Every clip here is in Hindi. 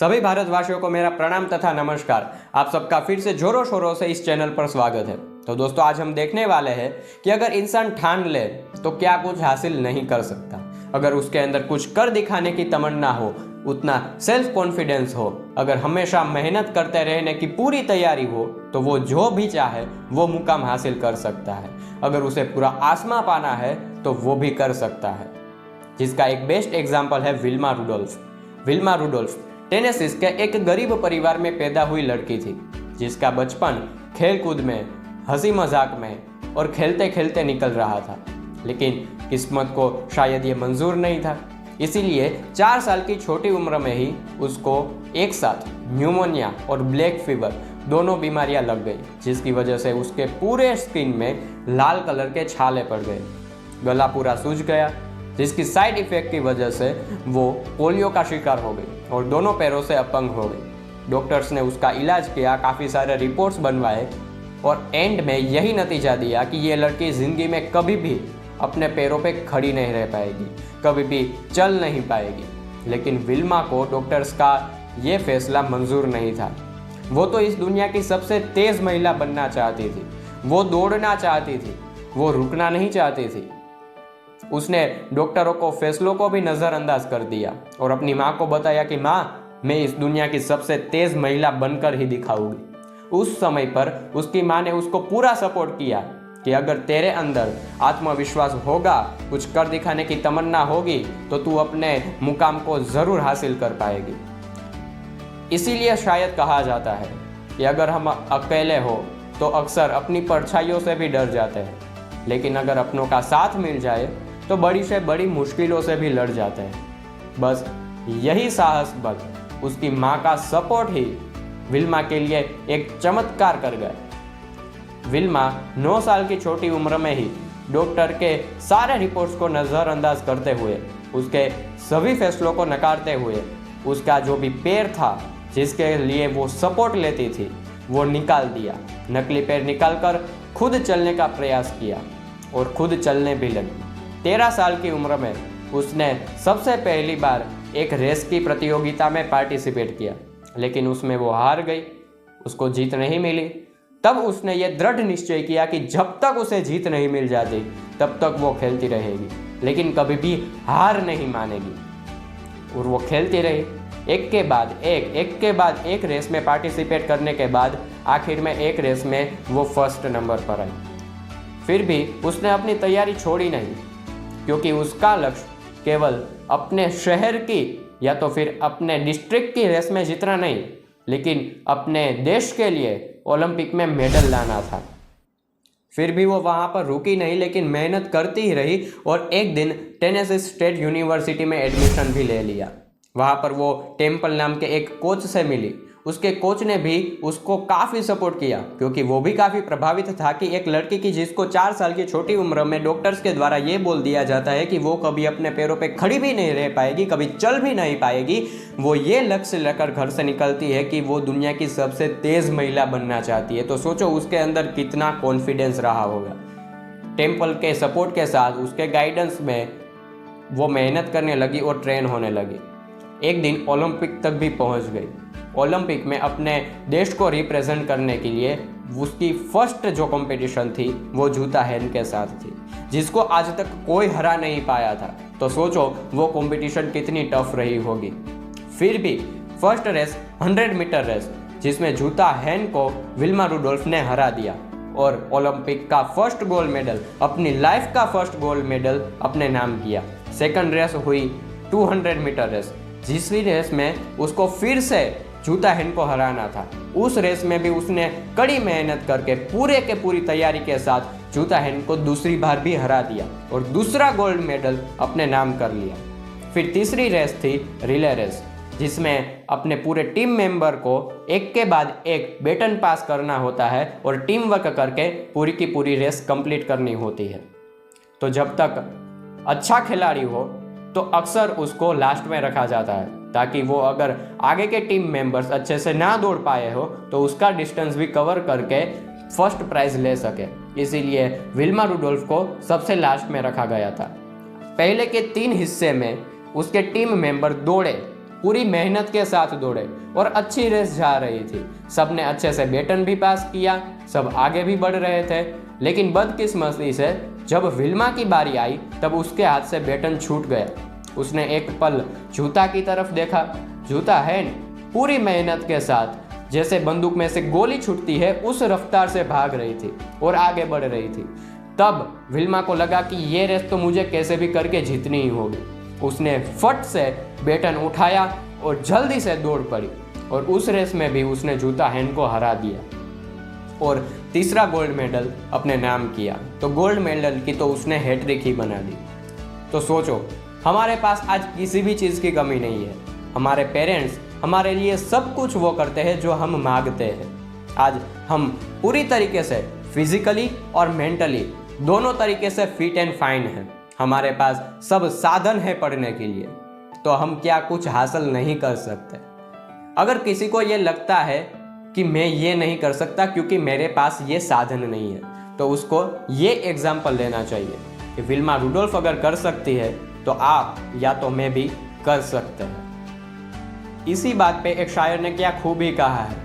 सभी भारतवासियों को मेरा प्रणाम तथा नमस्कार। आप सबका फिर से जोरों शोरों से इस चैनल पर स्वागत है। तो दोस्तों, आज हम देखने वाले हैं कि अगर इंसान ठान ले तो क्या कुछ हासिल नहीं कर सकता। अगर उसके अंदर कुछ कर दिखाने की तमन्ना हो, उतना सेल्फ कॉन्फिडेंस हो, अगर हमेशा मेहनत करते रहने की पूरी तैयारी हो, तो वो जो भी चाहे वो मुकाम हासिल कर सकता है। अगर उसे पूरा आसमां पाना है तो वो भी कर सकता है, जिसका एक बेस्ट एग्जाम्पल है Wilma Rudolph. Wilma Rudolph Tennessee के एक गरीब परिवार में पैदा हुई लड़की थी, जिसका बचपन खेलकूद में, हंसी मजाक में और खेलते खेलते निकल रहा था। लेकिन किस्मत को शायद ये मंजूर नहीं था, इसीलिए 4 साल की छोटी उम्र में ही उसको एक साथ न्यूमोनिया और ब्लैक फीवर दोनों बीमारियां लग गई, जिसकी वजह से उसके पूरे स्किन में लाल कलर के छाले पड़ गए, गला पूरा सूज गया, जिसकी साइड इफेक्ट की वजह से वो पोलियो का शिकार हो गई और दोनों पैरों से अपंग हो गई। डॉक्टर्स ने उसका इलाज किया, काफ़ी सारे रिपोर्ट्स बनवाए और एंड में यही नतीजा दिया कि ये लड़की ज़िंदगी में कभी भी अपने पैरों पे खड़ी नहीं रह पाएगी, कभी भी चल नहीं पाएगी। लेकिन विल्मा को डॉक्टर्स का ये फैसला मंजूर नहीं था। वो तो इस दुनिया की सबसे तेज़ महिला बनना चाहती थी, वो दौड़ना चाहती थी, वो रुकना नहीं चाहती थी। उसने डॉक्टरों को फैसलों को भी नज़रअंदाज कर दिया और अपनी माँ को बताया कि माँ, मैं इस दुनिया की सबसे तेज़ महिला बनकर ही दिखाऊंगी। उस समय पर उसकी माँ ने उसको पूरा सपोर्ट किया कि अगर तेरे अंदर आत्मविश्वास होगा, कुछ कर दिखाने की तमन्ना होगी, तो तू अपने मुकाम को ज़रूर हासिल कर पाएगी। इसीलिए शायद कहा जाता है कि अगर हम अकेले हो तो अक्सर अपनी परछाइयों से भी डर जाते हैं, लेकिन अगर अपनों का साथ मिल जाए तो बड़ी से बड़ी मुश्किलों से भी लड़ जाते हैं। बस यही साहस बल, उसकी माँ का सपोर्ट ही विल्मा के लिए एक चमत्कार कर गए। विल्मा 9 साल की छोटी उम्र में ही डॉक्टर के सारे रिपोर्ट्स को नज़रअंदाज करते हुए, उसके सभी फैसलों को नकारते हुए, उसका जो भी पैर था जिसके लिए वो सपोर्ट लेती थी वो निकाल दिया। नकली पैर निकालकर खुद चलने का प्रयास किया और खुद चलने भी लगी। 13 साल की उम्र में उसने सबसे पहली बार एक रेस की प्रतियोगिता में पार्टिसिपेट किया, लेकिन उसमें वो हार गई, उसको जीत नहीं मिली। तब उसने ये दृढ़ निश्चय किया कि जब तक उसे जीत नहीं मिल जाती तब तक वो खेलती रहेगी, लेकिन कभी भी हार नहीं मानेगी। और वो खेलती रही, एक के बाद एक रेस में पार्टिसिपेट करने के बाद आखिर में एक रेस में वो फर्स्ट नंबर पर आई। फिर भी उसने अपनी तैयारी छोड़ी नहीं, क्योंकि उसका लक्ष्य केवल अपने शहर की या तो फिर अपने डिस्ट्रिक्ट की रेस में जीतना नहीं, लेकिन अपने देश के लिए ओलंपिक में मेडल लाना था। फिर भी वो वहाँ पर रुकी नहीं, लेकिन मेहनत करती ही रही और एक दिन टेनेसी स्टेट यूनिवर्सिटी में एडमिशन भी ले लिया। वहाँ पर वो टेम्पल नाम के एक कोच से मिली। उसके कोच ने भी उसको काफ़ी सपोर्ट किया, क्योंकि वो भी काफ़ी प्रभावित था कि एक लड़की की जिसको 4 साल की छोटी उम्र में डॉक्टर्स के द्वारा ये बोल दिया जाता है कि वो कभी अपने पैरों पे खड़ी भी नहीं रह पाएगी, कभी चल भी नहीं पाएगी, वो ये लक्ष्य लेकर घर से निकलती है कि वो दुनिया की सबसे तेज़ महिला बनना चाहती है। तो सोचो उसके अंदर कितना कॉन्फिडेंस रहा होगा। टेम्पल के सपोर्ट के साथ, उसके गाइडेंस में वो मेहनत करने लगी और ट्रेन होने लगी। एक दिन ओलंपिक तक भी पहुंच गई। ओलंपिक में अपने देश को रिप्रेजेंट करने के लिए उसकी फर्स्ट जो कंपटीशन थी वो जूता हैन के साथ थी, जिसको आज तक कोई हरा नहीं पाया था। तो सोचो वो कंपटीशन कितनी टफ रही होगी। फिर भी फर्स्ट रेस 100 मीटर रेस, जिसमें जूता हैन को विल्मा रुडोल्फ ने हरा दिया और ओलंपिक का फर्स्ट गोल्ड मेडल, अपनी लाइफ का फर्स्ट गोल्ड मेडल अपने नाम किया। सेकंड रेस हुई 200 मीटर रेस, जिस रेस में उसको फिर से जूता हैन को हराना था। उस रेस में भी उसने कड़ी मेहनत करके पूरी तैयारी के साथ जूता हैन को दूसरी बार भी हरा दिया और दूसरा गोल्ड मेडल अपने नाम कर लिया। फिर तीसरी रेस थी रिले रेस, जिसमें अपने पूरे टीम मेंबर को एक के बाद एक बैटन पास करना होता है और टीम वर्क करके पूरी की पूरी रेस कंप्लीट करनी होती है। तो जब तक अच्छा खिलाड़ी हो तो अक्सर उसको लास्ट में रखा जाता है, ताकि वो अगर आगे के टीम मेंबर्स अच्छे से ना दौड़ पाए हो तो उसका डिस्टेंस भी कवर करके फर्स्ट प्राइज ले सके। इसीलिए विल्मा रुडोल्फ को सबसे लास्ट में रखा गया था। पहले के 3 हिस्से में उसके टीम मेंबर दौड़े, पूरी मेहनत के साथ दौड़े और अच्छी रेस जा रही थी। सबने अच्छे से बैटन भी पास किया, सब आगे भी बढ़ रहे थे। लेकिन बदकिस्मती से जब विल्मा की बारी आई तब उसके हाथ से बैटन छूट गया। उसने एक पल जूता की तरफ देखा। जूता हैन पूरी मेहनत के साथ जैसे बंदूक में से गोली छूटती है उस रफ्तार से भाग रही थी और आगे बढ़ रही थी। तब विल्मा को लगा कि ये रेस तो मुझे कैसे भी करके जीतनी ही होगी। उसने फट से बैटन उठाया और जल्दी से दौड़ पड़ी और उस रेस में भी उसने जूता हैन को हरा दिया और तीसरा गोल्ड मेडल अपने नाम किया। तो गोल्ड मेडल की तो उसने हैट्रिक ही बना दी। तो सोचो, हमारे पास आज किसी भी चीज़ की कमी नहीं है। हमारे पेरेंट्स हमारे लिए सब कुछ वो करते हैं जो हम मांगते हैं। आज हम पूरी तरीके से फिजिकली और मेंटली दोनों तरीके से फिट एंड फाइन हैं। हमारे पास सब साधन है पढ़ने के लिए, तो हम क्या कुछ हासिल नहीं कर सकते? अगर किसी को ये लगता है कि मैं ये नहीं कर सकता क्योंकि मेरे पास ये साधन नहीं है, तो उसको ये एग्जाम्पल लेना चाहिए कि विल्मा रुडोल्फ अगर कर सकती है तो आप या तो मैं भी कर सकते हैं। इसी बात पे एक शायर ने क्या खूब ही कहा है,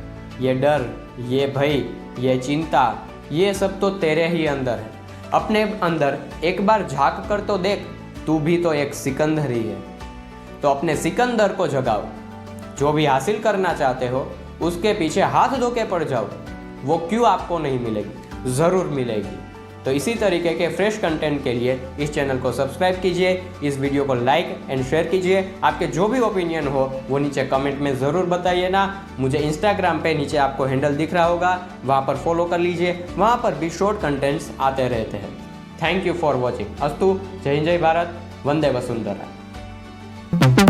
ये डर, ये भय, ये चिंता, ये सब तो तेरे ही अंदर है। अपने अंदर एक बार झांक कर तो देख, तू भी तो एक सिकंदर ही है। तो अपने सिकंदर को जगाओ। जो भी हासिल करना चाहते हो उसके पीछे हाथ धो के पड़ जाओ। वो क्यों आपको नहीं मिलेगी, ज़रूर मिलेगी। तो इसी तरीके के फ्रेश कंटेंट के लिए इस चैनल को सब्सक्राइब कीजिए, इस वीडियो को लाइक एंड शेयर कीजिए। आपके जो भी ओपिनियन हो वो नीचे कमेंट में ज़रूर बताइए ना। मुझे इंस्टाग्राम पे नीचे आपको हैंडल दिख रहा होगा, वहाँ पर फॉलो कर लीजिए। वहाँ पर भी शॉर्ट कंटेंट्स आते रहते हैं। Thank you for watching. अस्तु। जय हिंद, जय भारत, वंदे वसुंधरा।